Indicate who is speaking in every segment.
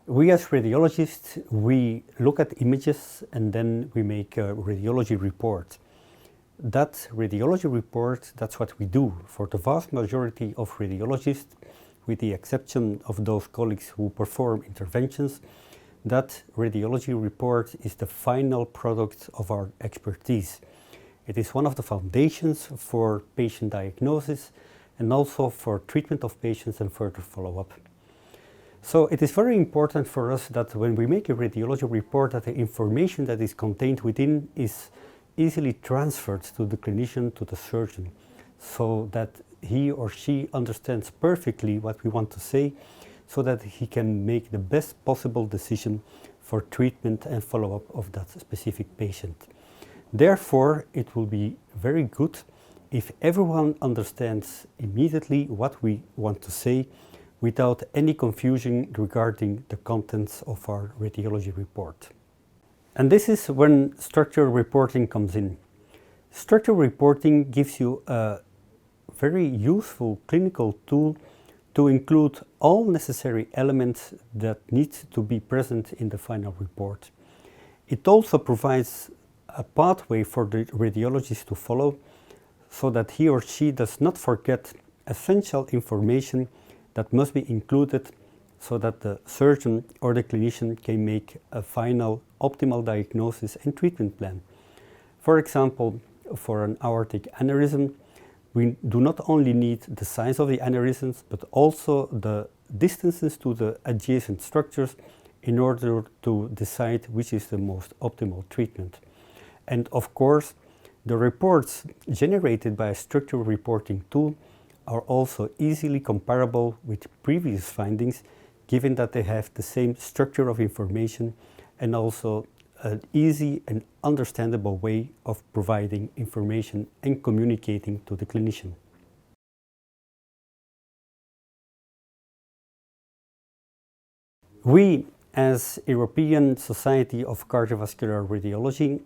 Speaker 1: We as radiologists, we look at images and then we make a radiology report. That radiology report, that's what we do for the vast majority of radiologists, with the exception of those colleagues who perform interventions. That radiology report is the final product of our expertise. It is one of the foundations for patient diagnosis and also for treatment of patients and further follow-up. So it is very important for us that when we make a radiology report, that the information that is contained within is easily transferred to the clinician, to the surgeon, so that he or she understands perfectly what we want to say, so that he can make the best possible decision for treatment and follow-up of that specific patient. Therefore, it will be very good if everyone understands immediately what we want to say without any confusion regarding the contents of our radiology report. And this is when structural reporting comes in. Structural reporting gives you a very useful clinical tool to include all necessary elements that need to be present in the final report. It also provides a pathway for the radiologist to follow so that he or she does not forget essential information that must be included so that the surgeon or the clinician can make a final optimal diagnosis and treatment plan. For example, for an aortic aneurysm, we do not only need the size of the aneurysms, but also the distances to the adjacent structures in order to decide which is the most optimal treatment. And of course, the reports generated by a structural reporting tool are also easily comparable with previous findings, given that they have the same structure of information and also an easy and understandable way of providing information and communicating to the clinician. We, as European Society of Cardiovascular Radiology,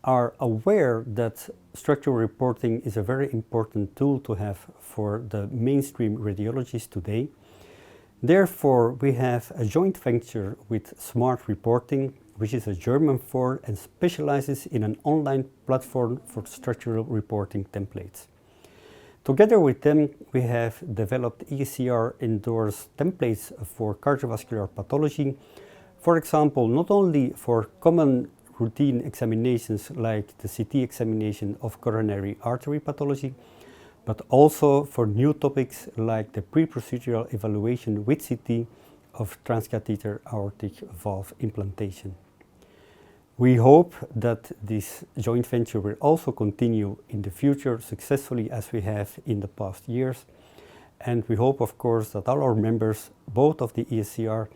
Speaker 1: are aware that structural reporting is a very important tool to have for the mainstream radiologists today. Therefore, we have a joint venture with Smart Reporting, which is a German firm and specializes in an online platform for structural reporting templates. Together with them, we have developed ESCR endorsed templates for cardiovascular pathology. For example, not only for common routine examinations like the CT examination of coronary artery pathology, but also for new topics like the pre-procedural evaluation with CT of transcatheter aortic valve implantation. We hope that this joint venture will also continue in the future successfully as we have in the past years. And we hope, of course, that all our members, both of the ESCR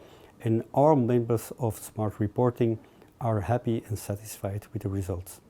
Speaker 1: and our members of Smart Reporting, are happy and satisfied with the results.